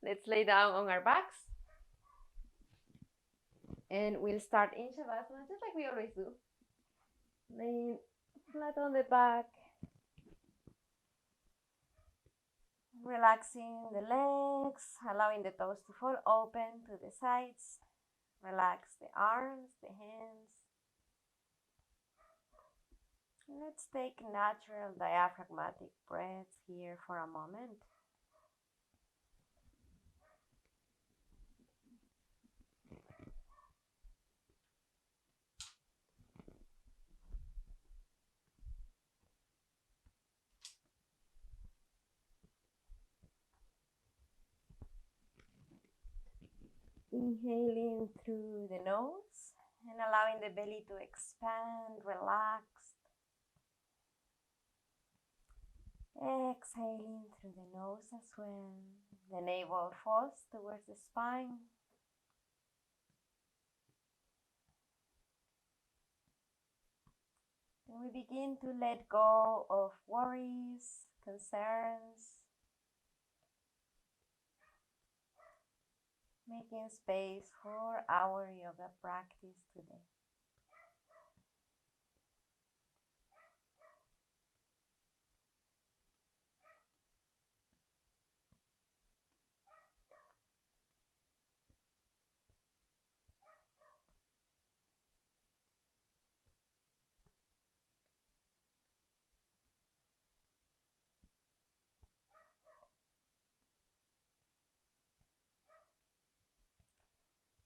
Let's lay down on our backs. And we'll start in Shavasana just like we always do. Laying flat on the back. Relaxing the legs, allowing the toes to fall open to the sides. Relax the arms, the hands. Let's take natural diaphragmatic breaths here for a moment. Inhaling through the nose and allowing the belly to expand, relax. Exhaling through the nose as well. The navel falls towards the spine. And we begin to let go of worries, concerns, making space for our yoga practice today.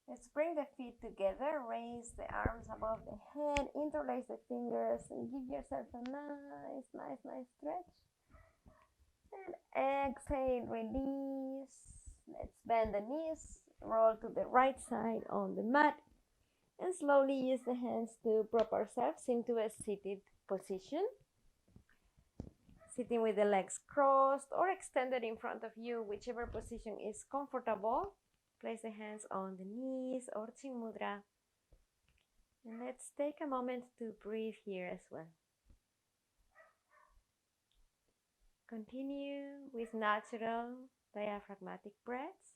Let's bring the feet together, raise the arms above the head, interlace the fingers, and give yourself a nice stretch. And exhale, release. Let's bend the knees, roll to the right side on the mat, and slowly use the hands to prop ourselves into a seated position. Sitting with the legs crossed or extended in front of you, whichever position is comfortable. Place the hands on the knees or Chin Mudra. And let's take a moment to breathe here as well. Continue with natural diaphragmatic breaths.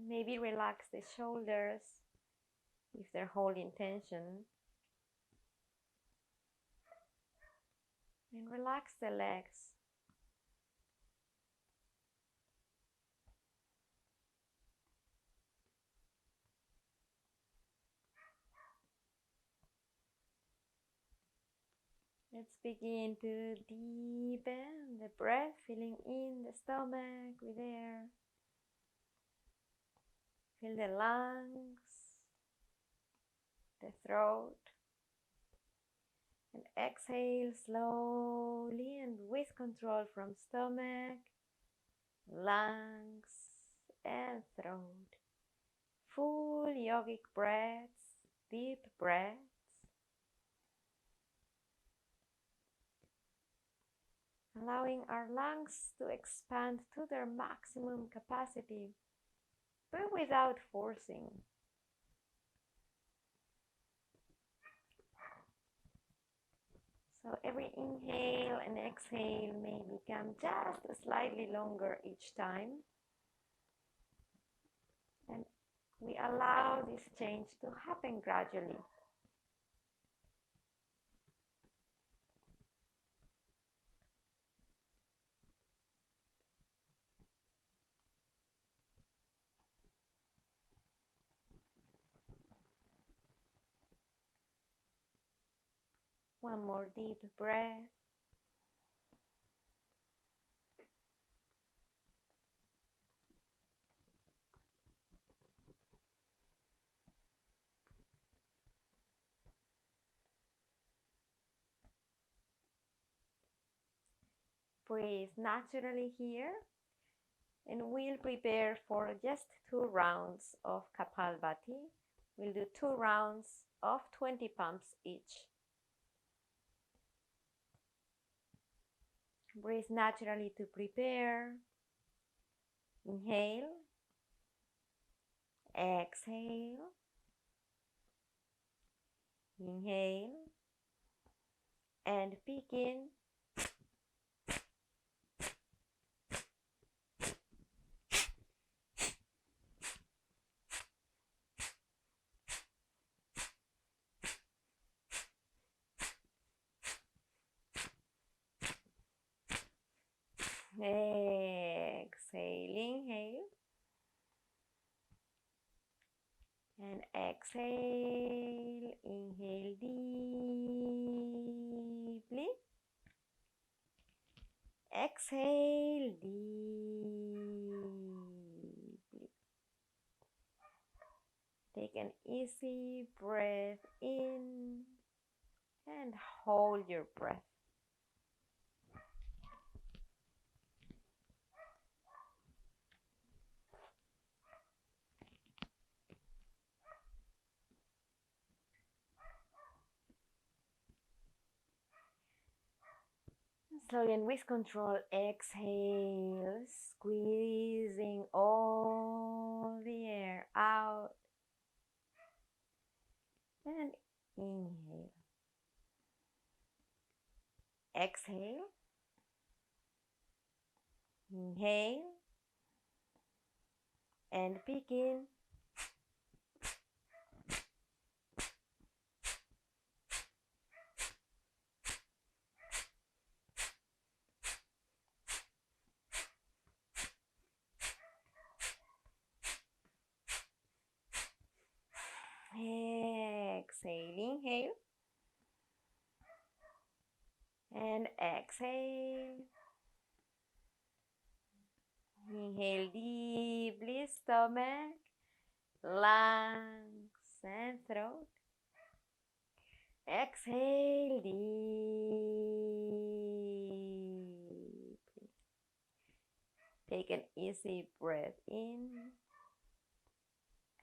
Maybe relax the shoulders if they're holding tension. And relax the legs. Let's begin to deepen the breath, filling in the stomach with air. Fill the lungs, the throat. And exhale slowly and with control from stomach, lungs, and throat. Full yogic breaths, deep breaths. Allowing our lungs to expand to their maximum capacity, but without forcing. So every inhale and exhale may become just slightly longer each time. And we allow this change to happen gradually. One more deep breath. Breathe naturally here, and we'll prepare for just 2 rounds of Kapalbhati. We'll do 2 rounds of 20 pumps each. Breathe naturally to prepare. Inhale, exhale, inhale, and begin. Exhale, inhale deeply. Exhale deeply. Take an easy breath in and hold your breath. Slowly and with control, exhale, squeezing all the air out. And inhale. Exhale. Inhale. And begin. Exhale, inhale. And exhale. Inhale deeply, stomach, lungs, and throat. Exhale deeply. Take an easy breath in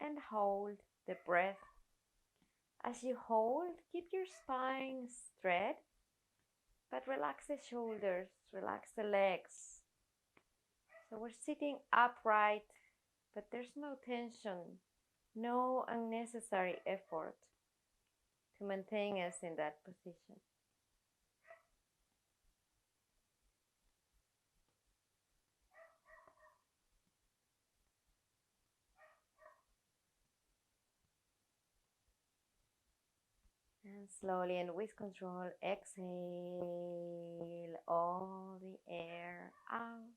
and hold the breath. As you hold, keep your spine straight, but relax the shoulders, relax the legs. So we're sitting upright, but there's no tension, no unnecessary effort to maintain us in that position. And slowly and with control, exhale all the air out.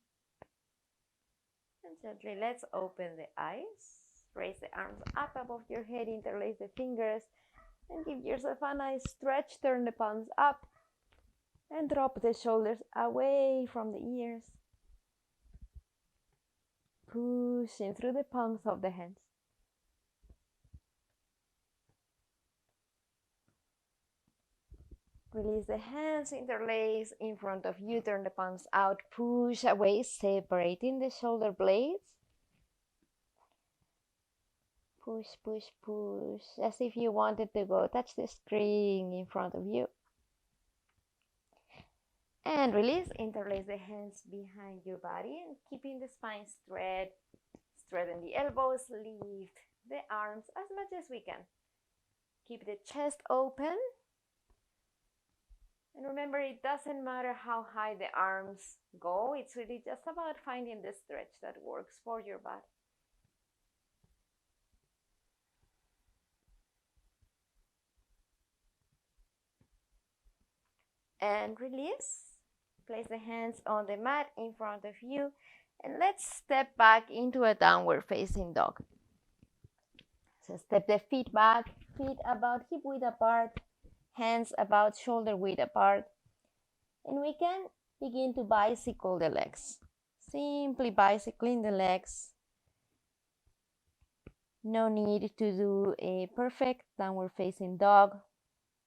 And gently, let's open the eyes. Raise the arms up above your head, interlace the fingers, and give yourself a nice stretch. Turn the palms up and drop the shoulders away from the ears. Pushing through the palms of the hands. Release the hands, interlace in front of you, turn the palms out, push away, separating the shoulder blades. Push, push, push, as if you wanted to go touch the screen in front of you. And release, interlace the hands behind your body and keeping the spine straight. Straighten the elbows, lift the arms as much as we can. Keep the chest open. And remember, it doesn't matter how high the arms go. It's really just about finding the stretch that works for your body. And release. Place the hands on the mat in front of you. And let's step back into a downward facing dog. So step the feet back, feet about hip width apart, hands about shoulder width apart. And we can begin to bicycle the legs. Simply bicycling the legs. No need to do a perfect downward facing dog.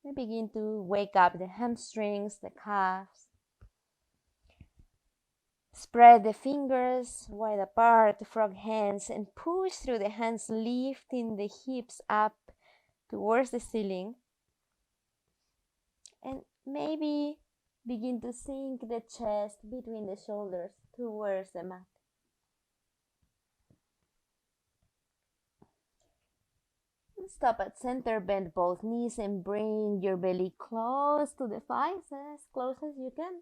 We begin to wake up the hamstrings, the calves. Spread the fingers wide apart, frog hands, and push through the hands, lifting the hips up towards the ceiling. And maybe begin to sink the chest between the shoulders towards the mat. Stop at center, bend both knees and bring your belly close to the thighs, as close as you can.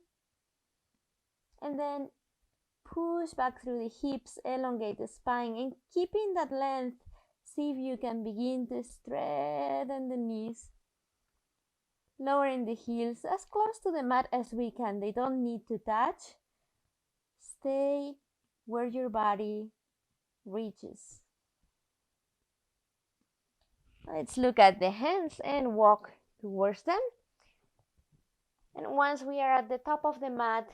And then push back through the hips, elongate the spine, and keeping that length, see if you can begin to straighten the knees. Lowering the heels as close to the mat as we can. They don't need to touch. Stay where your body reaches. Let's look at the hands and walk towards them. And once we are at the top of the mat,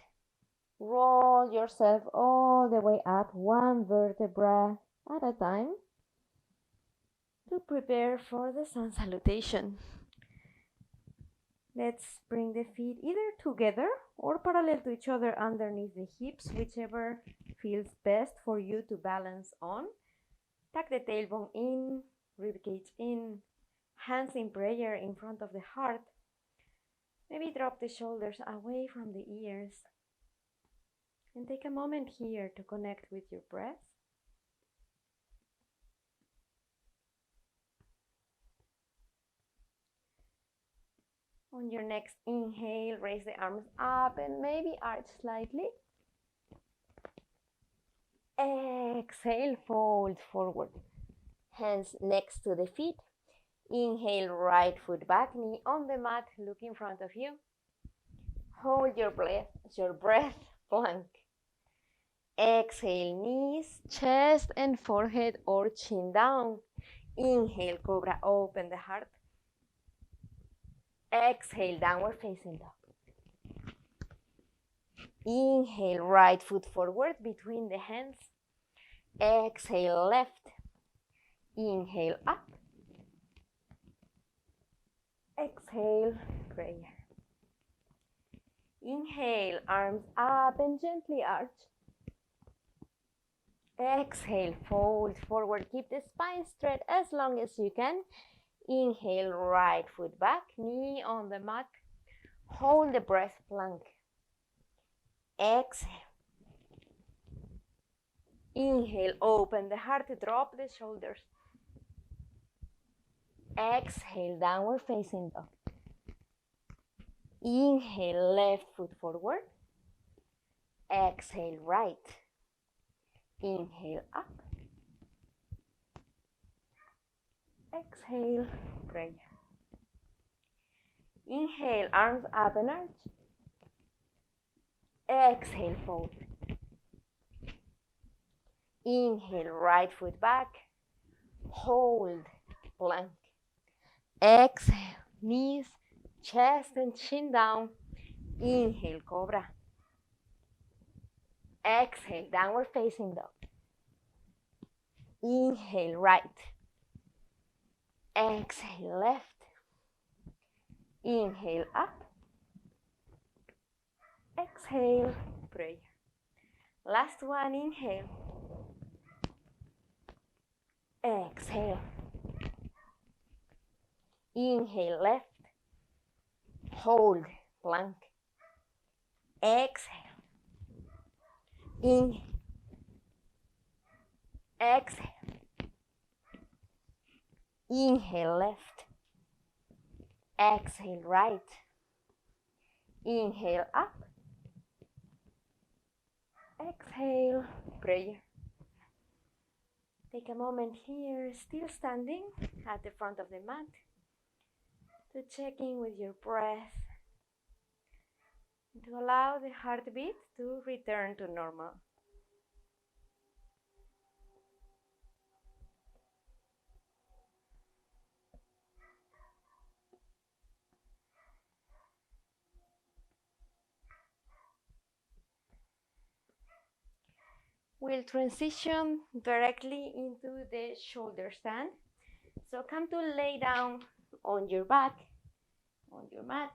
roll yourself all the way up, one vertebra at a time, to prepare for the sun salutation. Let's bring the feet either together or parallel to each other underneath the hips, whichever feels best for you to balance on. Tuck the tailbone in, ribcage in, hands in prayer in front of the heart. Maybe drop the shoulders away from the ears. And take a moment here to connect with your breath. On your next inhale, raise the arms up and maybe arch slightly. Exhale, fold forward. Hands next to the feet. Inhale, right foot back, knee on the mat, look in front of you. Hold your breath, plank. Exhale, knees, chest and forehead or chin down. Inhale, cobra, open the heart. Exhale, downward facing dog. Inhale, right foot forward between the hands. Exhale, left. Inhale, up. Exhale, prayer. Inhale, arms up and gently arch. Exhale, fold forward. Keep the spine straight as long as you can. Inhale, right foot back, knee on the mat. Hold the breath, plank. Exhale. Inhale, open the heart, drop the shoulders. Exhale, downward facing dog. Inhale, left foot forward. Exhale, right. Inhale, up. Exhale, prayer. Inhale, arms up and arch. Exhale, fold. Inhale, right foot back. Hold, plank. Exhale, knees, chest and chin down. Inhale, cobra. Exhale, downward facing dog. Inhale, right. Exhale, left. Inhale, up. Exhale, prayer. Last one, inhale. Exhale. Inhale, left. Hold, plank. Exhale. Inhale. Exhale. Inhale, left. Exhale, right. Inhale, up. Exhale, prayer. Take a moment here, still standing at the front of the mat, to check in with your breath, and to allow the heartbeat to return to normal. We'll transition directly into the shoulder stand. So come to lay down on your back, on your mat,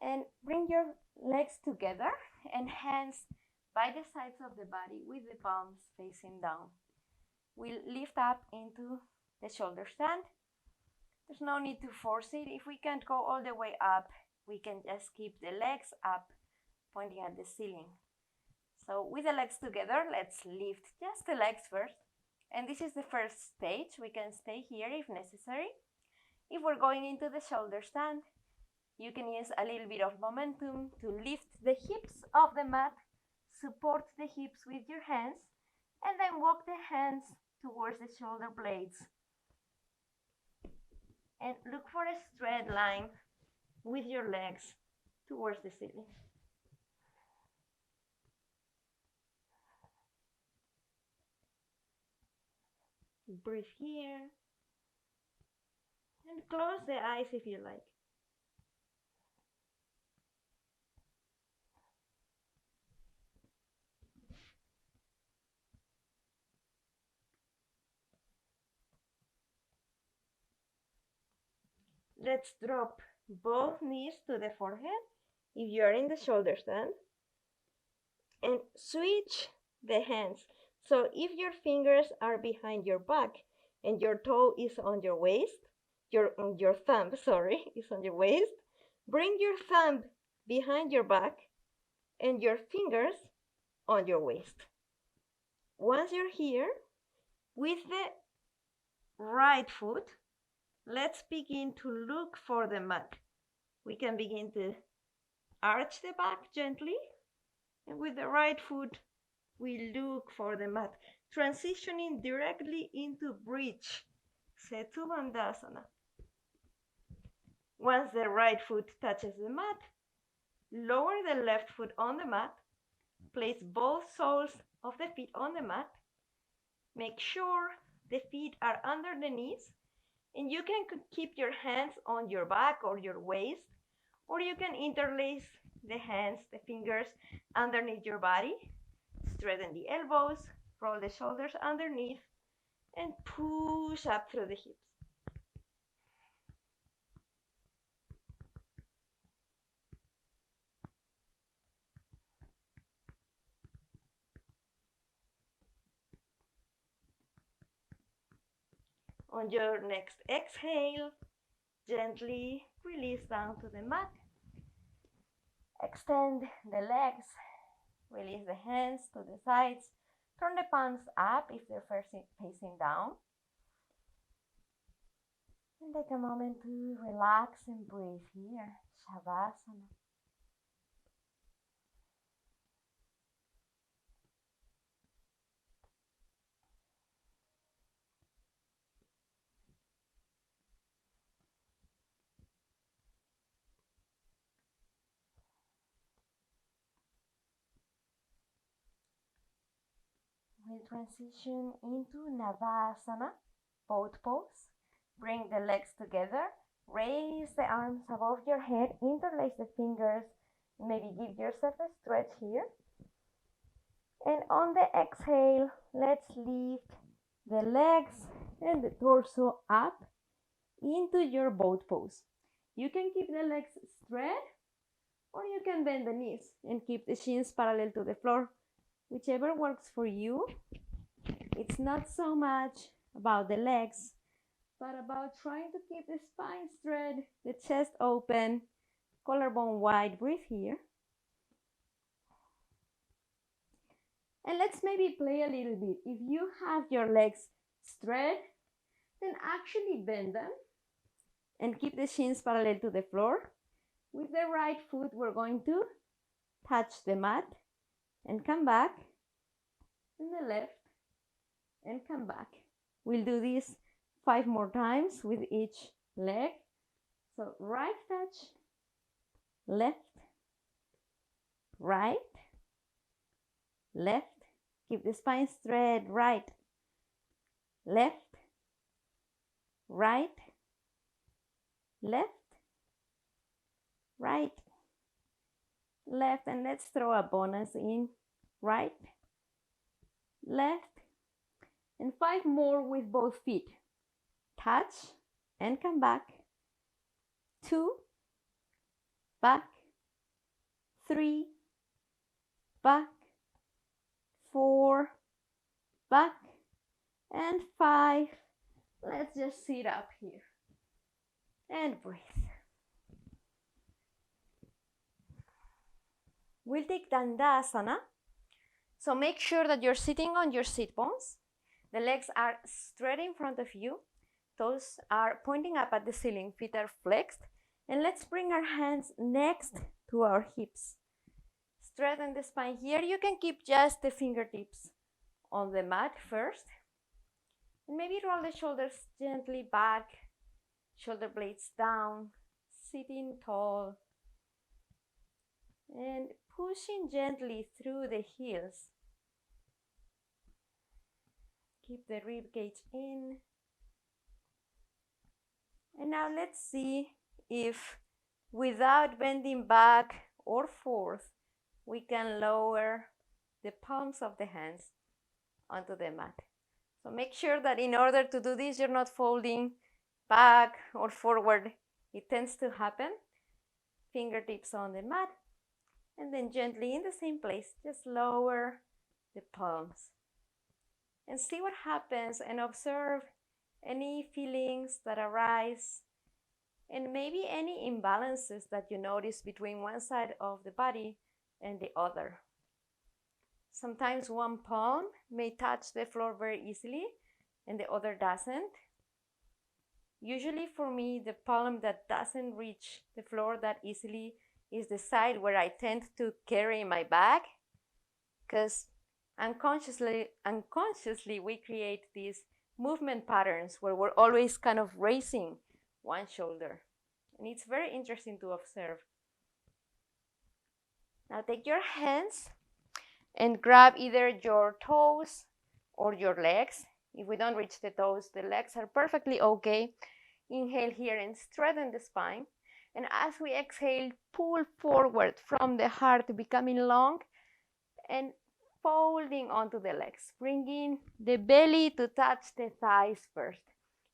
and bring your legs together and hands by the sides of the body with the palms facing down. We'll lift up into the shoulder stand. There's no need to force it. If we can't go all the way up, we can just keep the legs up, pointing at the ceiling. So with the legs together, let's lift just the legs first. And this is the first stage. We can stay here if necessary. If we're going into the shoulder stand, you can use a little bit of momentum to lift the hips off the mat, support the hips with your hands, and then walk the hands towards the shoulder blades. And look for a straight line with your legs towards the ceiling. Breathe here. And close the eyes if you like. Let's drop both knees to the forehead if you are in the shoulder stand. And switch the hands. So if your fingers are behind your back and your toe is on your waist, your thumb, sorry, is on your waist, bring your thumb behind your back and your fingers on your waist. Once you're here, with the right foot, let's begin to look for the mat. We can begin to arch the back gently, and with the right foot, we look for the mat, transitioning directly into bridge, Setu Dandasana. Once the right foot touches the mat, lower the left foot on the mat, place both soles of the feet on the mat, make sure the feet are under the knees, and you can keep your hands on your back or your waist, or you can interlace the hands, the fingers underneath your body, straighten the elbows, roll the shoulders underneath, and push up through the hips. On your next exhale, gently release down to the mat. Extend the legs, release the hands to the sides. Turn the palms up if they're facing down. And take a moment to relax and breathe here. Shavasana. We'll transition into Navasana, boat pose. Bring the legs together, raise the arms above your head, interlace the fingers, maybe give yourself a stretch here. And on the exhale, let's lift the legs and the torso up into your boat pose. You can keep the legs straight, or you can bend the knees and keep the shins parallel to the floor. Whichever works for you. It's not so much about the legs, but about trying to keep the spine straight, the chest open, collarbone wide. Breathe here. And let's maybe play a little bit. If you have your legs straight, then actually bend them and keep the shins parallel to the floor. With the right foot, we're going to touch the mat and come back, and the left, and come back. We'll do this 5 more times with each leg. So right touch, left, right, left. Keep the spine straight, right, left, right, left, right, left, and let's throw a bonus in. Right, left, and 5 more with both feet. Touch and come back. 2, back, 3, back, 4, back, and 5. Let's just sit up here and breathe. We'll take Dandasana. So make sure that you're sitting on your sit bones. The legs are straight in front of you. Toes are pointing up at the ceiling. Feet are flexed. And let's bring our hands next to our hips. Straighten the spine here. You can keep just the fingertips on the mat first. And maybe roll the shoulders gently back. Shoulder blades down. Sitting tall. And pushing gently through the heels. Keep the rib cage in. And now let's see if without bending back or forth, we can lower the palms of the hands onto the mat. So make sure that in order to do this, you're not folding back or forward. It tends to happen. Fingertips on the mat, and then gently in the same place, just lower the palms. And see what happens, and observe any feelings that arise, and maybe any imbalances that you notice between one side of the body and the other. Sometimes one palm may touch the floor very easily and the other doesn't. Usually for me, the palm that doesn't reach the floor that easily is the side where I tend to carry my bag, because unconsciously we create these movement patterns where we're always kind of raising one shoulder. And it's very interesting to observe. Now take your hands and grab either your toes or your legs. If we don't reach the toes, the legs are perfectly okay. Inhale here and straighten the spine. And as we exhale, pull forward from the heart, becoming long and folding onto the legs, bringing the belly to touch the thighs first.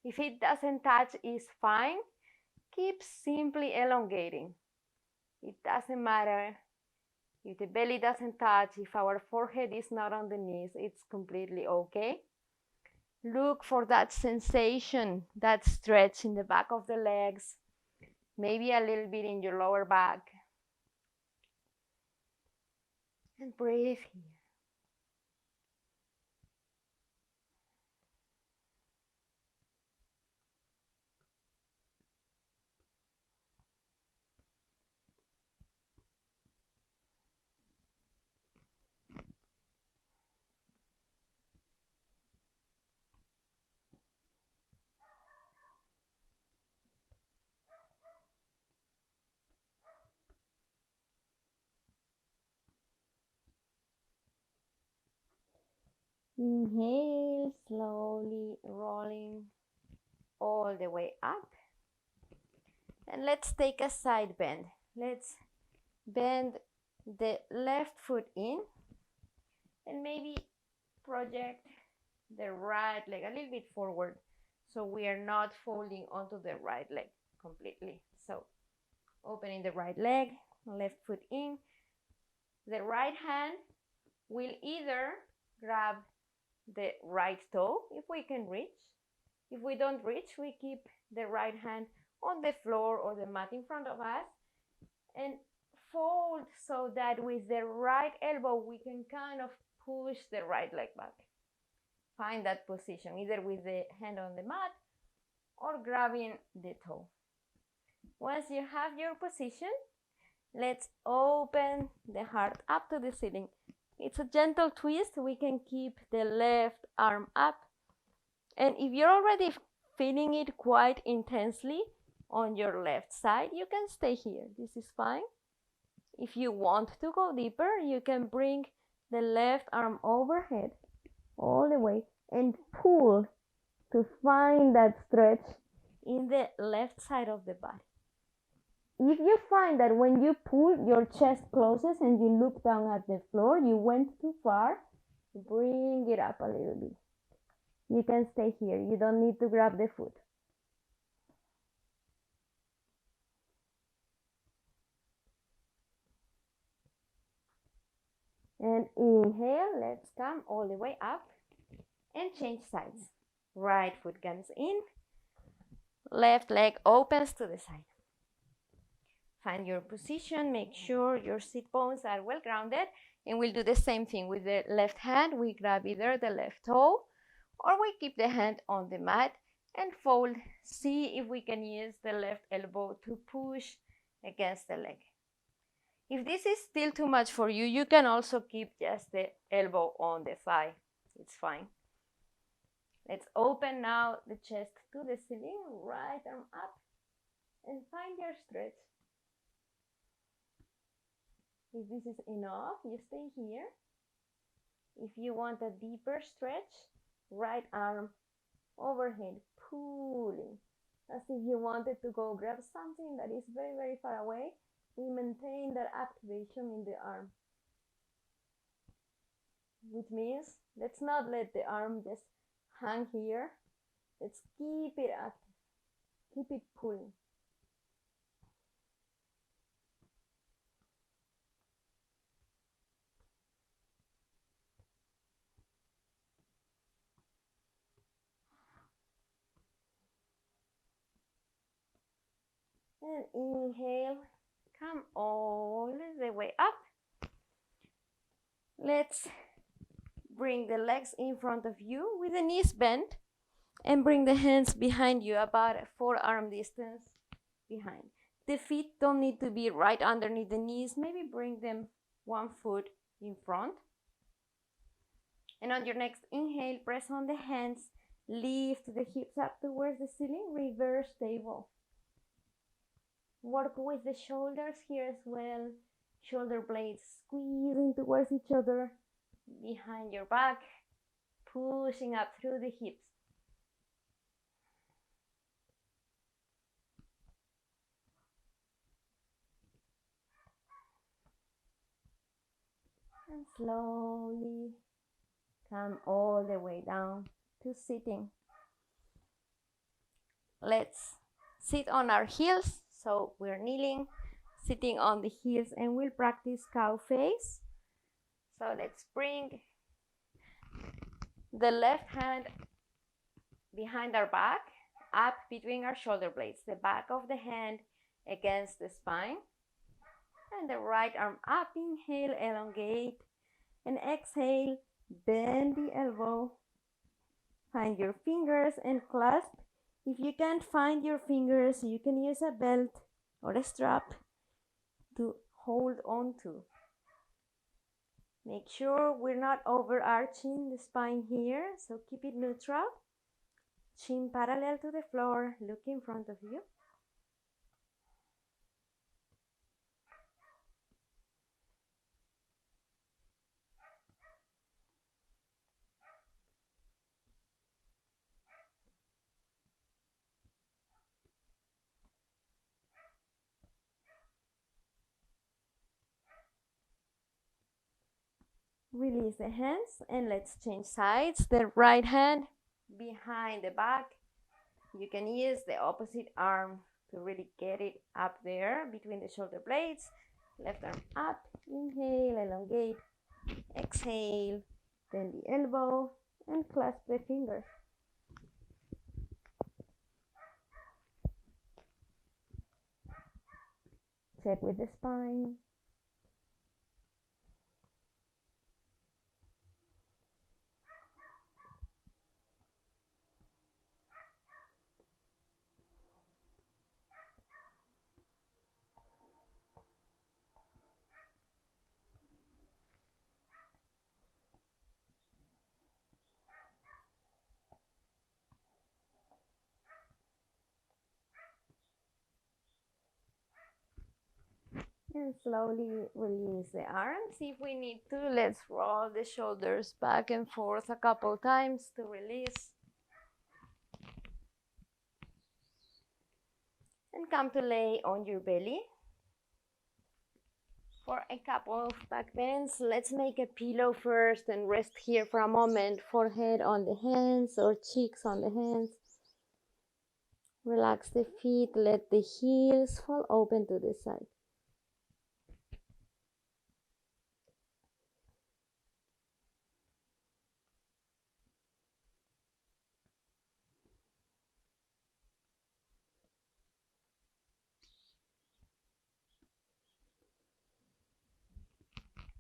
If it doesn't touch, it's fine. Keep simply elongating. It doesn't matter if the belly doesn't touch, if our forehead is not on the knees, it's completely okay. Look for that sensation, that stretch in the back of the legs, maybe a little bit in your lower back. And breathe here. Inhale, slowly rolling all the way up. And let's take a side bend. Let's bend the left foot in and maybe project the right leg a little bit forward so we are not folding onto the right leg completely. So opening the right leg, left foot in. The right hand will either grab the right toe if we can reach. If we don't reach, we keep the right hand on the floor or the mat in front of us and fold so that with the right elbow we can kind of push the right leg back. Find that position either with the hand on the mat or grabbing the toe. Once you have your position, let's open the heart up to the ceiling. It's a gentle twist. We can keep the left arm up. And if you're already feeling it quite intensely on your left side, you can stay here. This is fine. If you want to go deeper, you can bring the left arm overhead all the way and pull to find that stretch in the left side of the body. If you find that when you pull, your chest closes and you look down at the floor, you went too far, bring it up a little bit. You can stay here. You don't need to grab the foot. And inhale, let's come all the way up and change sides. Right foot comes in, left leg opens to the side. Find your position, make sure your sit bones are well grounded, and we'll do the same thing with the left hand. We grab either the left toe or we keep the hand on the mat and fold. See if we can use the left elbow to push against the leg. If this is still too much for you, you can also keep just the elbow on the thigh. It's fine. Let's open now the chest to the ceiling, right arm up, and find your stretch. If this is enough, you stay here. If you want a deeper stretch, right arm overhead, pulling, as if you wanted to go grab something that is very, very far away. We maintain that activation in the arm, which means let's not let the arm just hang here. Let's keep it active, keep it pulling. And inhale, come all the way up. Let's bring the legs in front of you with the knees bent and bring the hands behind you, about a forearm distance behind. The feet don't need to be right underneath the knees. Maybe bring them one foot in front. And on your next inhale, press on the hands, lift the hips up towards the ceiling, reverse table. Work with the shoulders here as well. Shoulder blades squeezing towards each other behind your back, pushing up through the hips. And slowly come all the way down to sitting. Let's sit on our heels. So we're kneeling, sitting on the heels, and we'll practice cow face. So let's bring the left hand behind our back, up between our shoulder blades, the back of the hand against the spine, and the right arm up. Inhale, elongate, and exhale, bend the elbow. Find your fingers and clasp. If you can't find your fingers, you can use a belt or a strap to hold on to. Make sure we're not overarching the spine here, so keep it neutral. Chin parallel to the floor, look in front of you. Release the hands and let's change sides. The right hand behind the back. You can use the opposite arm to really get it up there between the shoulder blades. Left arm up, inhale, elongate, exhale, bend the elbow and clasp the fingers. Check with the spine. And slowly release the arms. If we need to, let's roll the shoulders back and forth a couple times to release. And come to lay on your belly. For a couple of back bends, let's make a pillow first and rest here for a moment. Forehead on the hands or cheeks on the hands. Relax the feet, let the heels fall open to the side.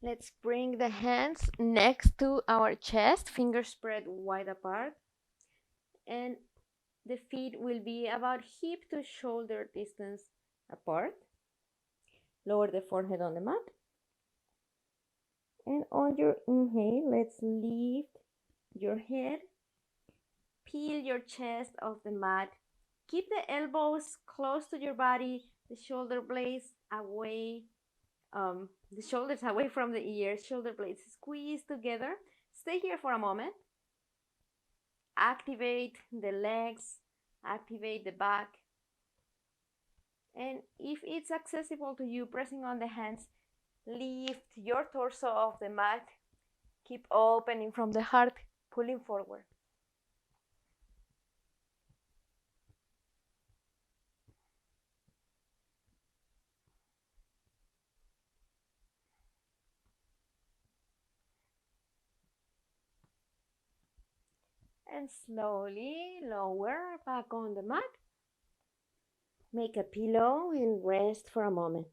Let's bring the hands next to our chest, fingers spread wide apart. And the feet will be about hip to shoulder distance apart. Lower the forehead on the mat. And on your inhale, let's lift your head. Peel your chest off the mat. Keep the elbows close to your body, the shoulder blades away. The shoulders away from the ears, shoulder blades squeeze together. Stay here for a moment. activate the legs, activate the back. And if it's accessible to you, pressing on the hands, lift your torso off the mat. Keep opening from the heart, pulling forward. And slowly lower back on the mat. Make a pillow and rest for a moment.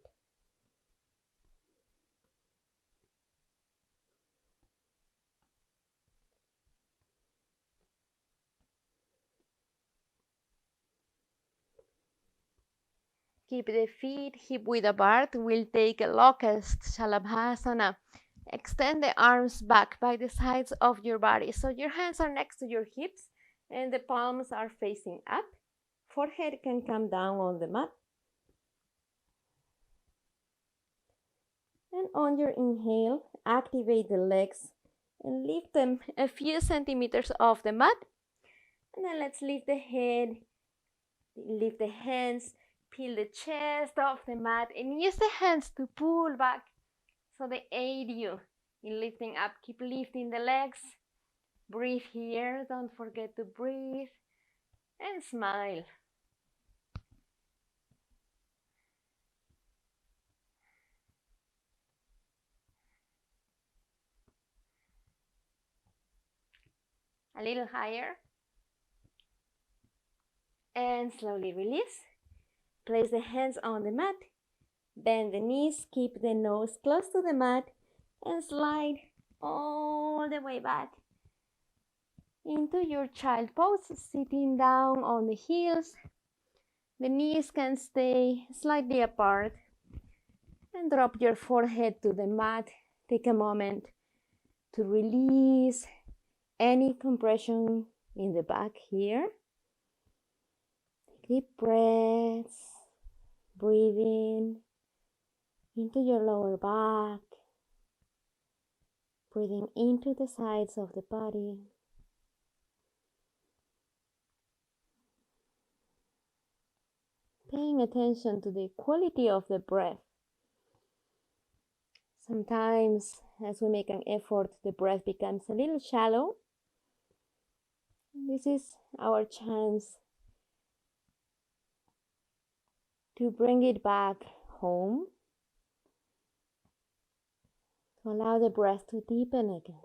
Keep the feet hip width apart. We'll take a Locust Shalabhasana. Extend the arms back by the sides of your body. So your hands are next to your hips and the palms are facing up. Forehead can come down on the mat. And on your inhale, activate the legs and lift them a few centimeters off the mat. And then let's lift the head, lift the hands, peel the chest off the mat, and use the hands to pull back so they aid you in lifting up. Keep lifting the legs. Breathe here. Don't forget to breathe. And smile. A little higher. And slowly release. Place the hands on the mat. Bend the knees. Keep the nose close to the mat. And slide all the way back into your child pose, sitting down on the heels. The knees can stay slightly apart. And drop your forehead to the mat. Take a moment to release any compression in the back here. Deep breaths. Breathing into your lower back. Breathing into the sides of the body. Paying attention to the quality of the breath. Sometimes, as we make an effort, the breath becomes a little shallow. This is our chance to bring it back home, to allow the breath to deepen again.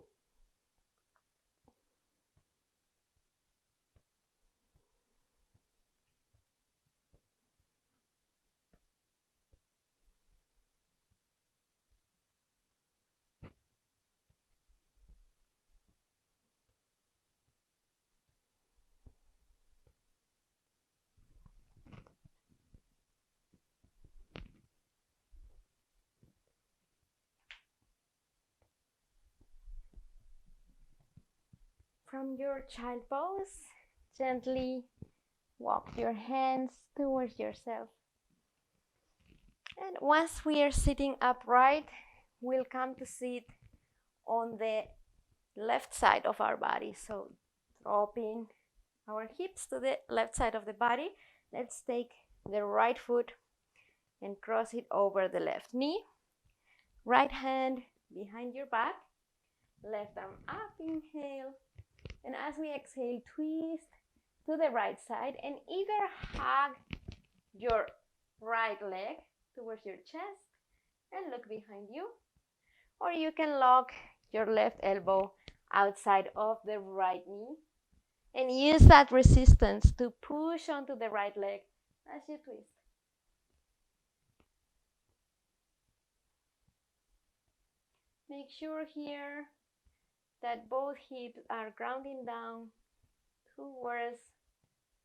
From your child pose, gently walk your hands towards yourself. And once we are sitting upright, we'll come to sit on the left side of our body. So dropping our hips to the left side of the body. Let's take the right foot and cross it over the left knee. Right hand behind your back. Left arm up, inhale. And as we exhale, twist to the right side and either hug your right leg towards your chest and look behind you, or you can lock your left elbow outside of the right knee and use that resistance to push onto the right leg as you twist. Make sure here that both hips are grounding down towards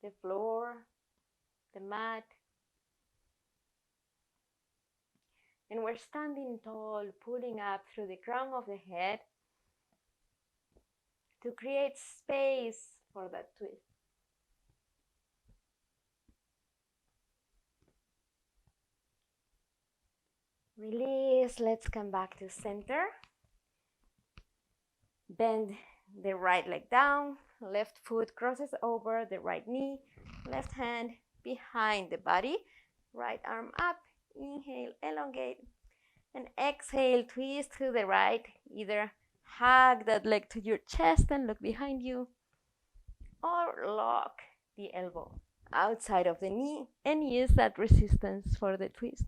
the floor, the mat. And we're standing tall, pulling up through the crown of the head to create space for that twist. Release. Let's come back to center. Bend the right leg down, left foot crosses over the right knee, left hand behind the body, right arm up, inhale, elongate, and exhale, twist to the right, either hug that leg to your chest and look behind you, or lock the elbow outside of the knee and use that resistance for the twist.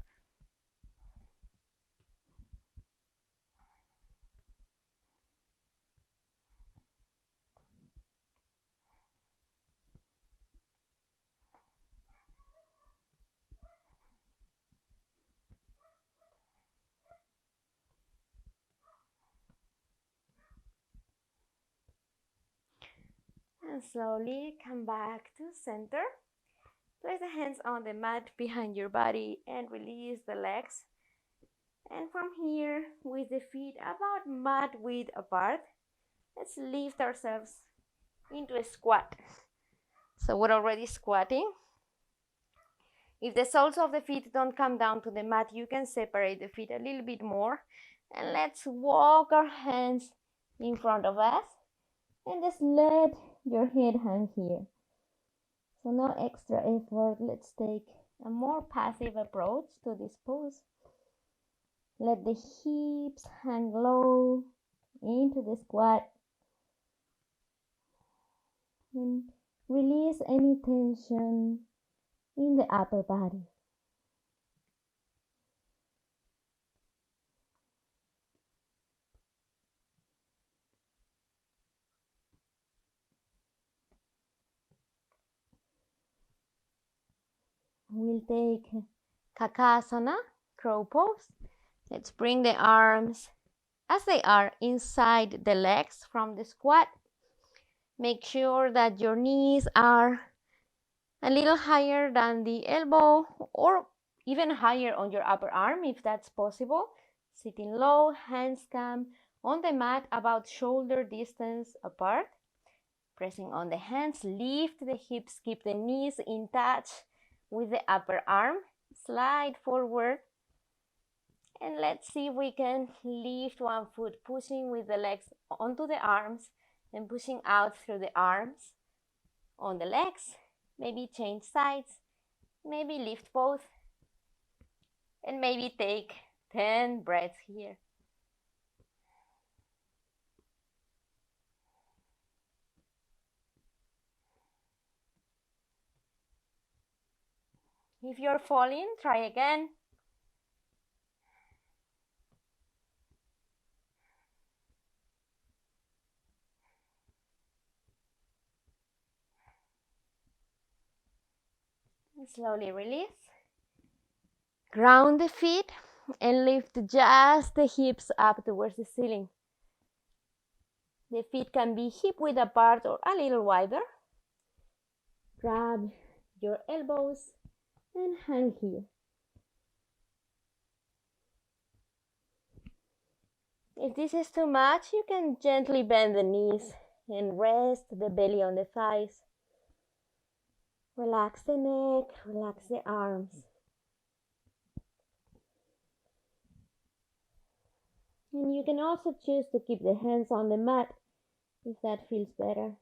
And slowly come back to center. Place the hands on the mat behind your body and release the legs. And from here, with the feet about mat width apart, let's lift ourselves into a squat. So we're already squatting. If the soles of the feet don't come down to the mat, you can separate the feet a little bit more. And let's walk our hands in front of us. And just let your head hang here. So no extra effort. Let's take a more passive approach to this pose. Let the hips hang low into the squat. And release any tension in the upper body. We'll take Kakasana, crow pose. Let's bring the arms as they are inside the legs from the squat. Make sure that your knees are a little higher than the elbow or even higher on your upper arm if that's possible. Sitting low, hands come on the mat about shoulder distance apart. Pressing on the hands, lift the hips, keep the knees in touch with the upper arm. Slide forward. And let's see if we can lift one foot, pushing with the legs onto the arms and pushing out through the arms on the legs. Maybe change sides, maybe lift both, and maybe take 10 breaths here. If you're falling, try again. And slowly release. Ground the feet and lift just the hips up towards the ceiling. The feet can be hip width apart or a little wider. Grab your elbows and hang here. If this is too much, you can gently bend the knees and rest the belly on the thighs. Relax the neck, relax the arms. And you can also choose to keep the hands on the mat if that feels better.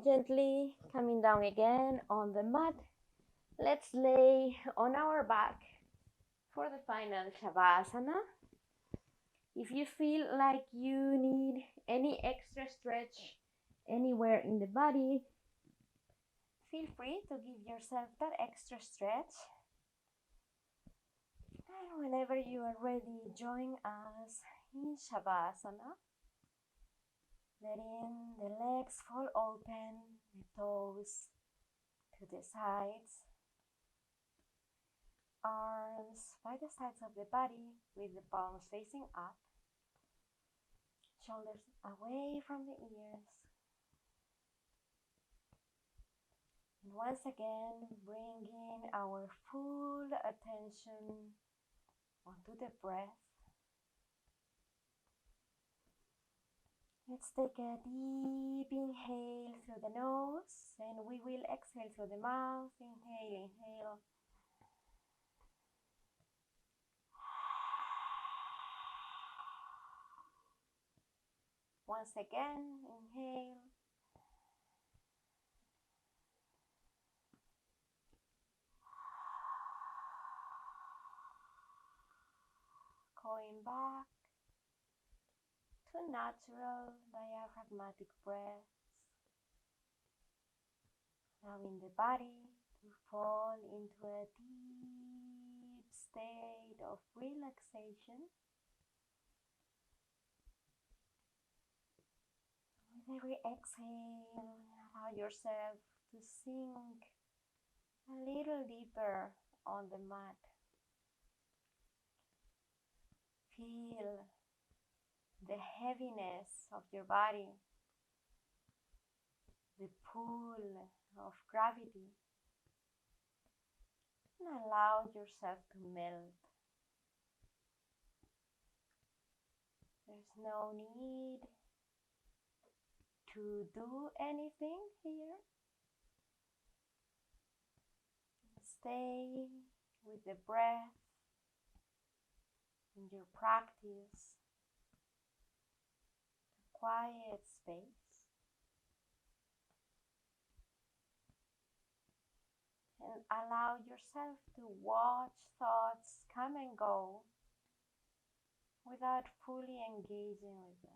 Gently coming down again on the mat. Let's lay on our back for the final Shavasana. If you feel like you need any extra stretch anywhere in the body, feel free to give yourself that extra stretch. And whenever you are ready, join us in Shavasana. Letting the legs fall open, the toes to the sides, arms by the sides of the body with the palms facing up, shoulders away from the ears. And once again, bringing our full attention onto the breath. Let's take a deep inhale through the nose, and we will exhale through the mouth. Inhale, inhale. Once again, inhale. Going back to natural diaphragmatic breaths, allowing the body to fall into a deep state of relaxation. With every exhale, allow yourself to sink a little deeper on the mat. Feel the heaviness of your body, the pull of gravity, and allow yourself to melt. There's no need to do anything here. Stay with the breath in your practice, a quiet space, and allow yourself to watch thoughts come and go without fully engaging with them.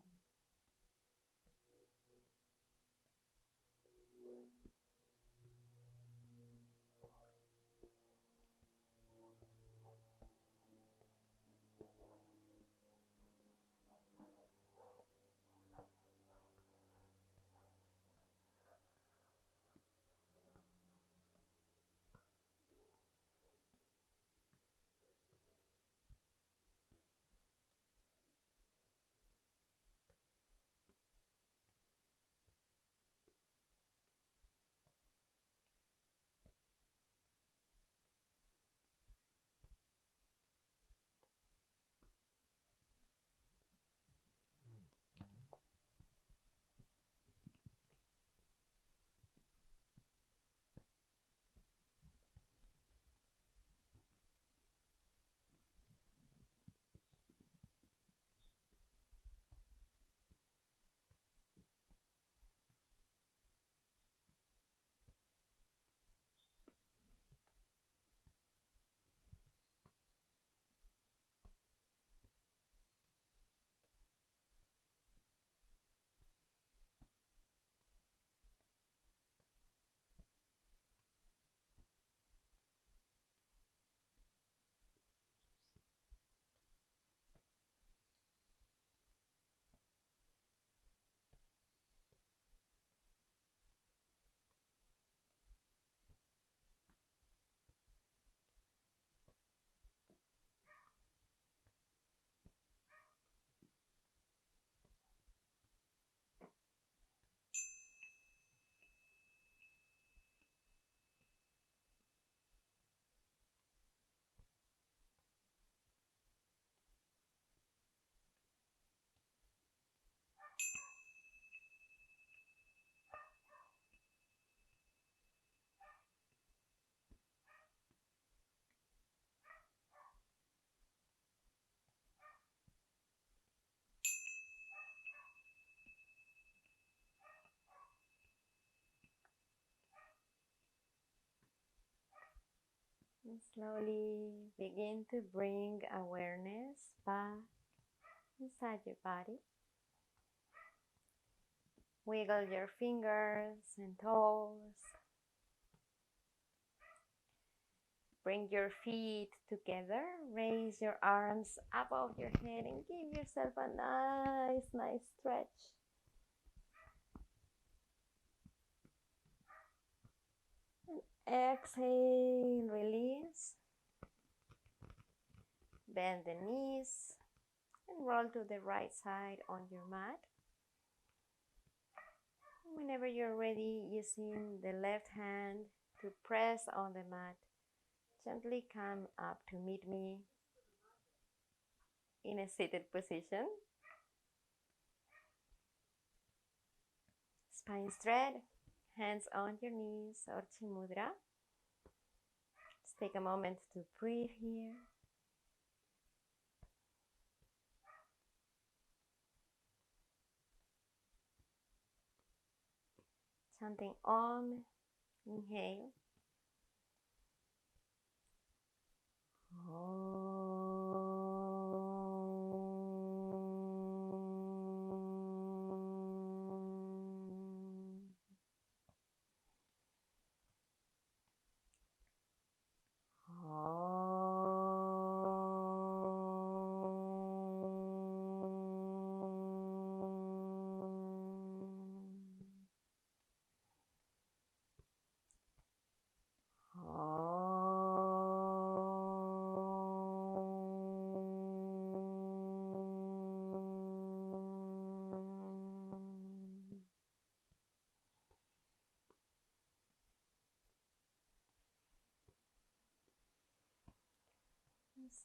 And slowly begin to bring awareness back inside your body. Wiggle your fingers and toes. Bring your feet together. Raise your arms above your head and give yourself a nice stretch. Exhale, release. Bend the knees and roll to the right side on your mat. Whenever you're ready, using the left hand to press on the mat, gently come up to meet me in a seated position. Spine straight, hands on your knees or chin mudra. Let's take a moment to breathe here. Chanting Om, inhale.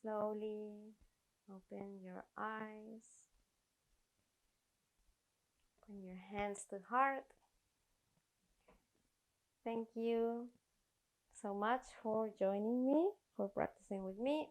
Slowly open your eyes. Bring your hands to heart. Thank you so much for joining me, for practicing with me.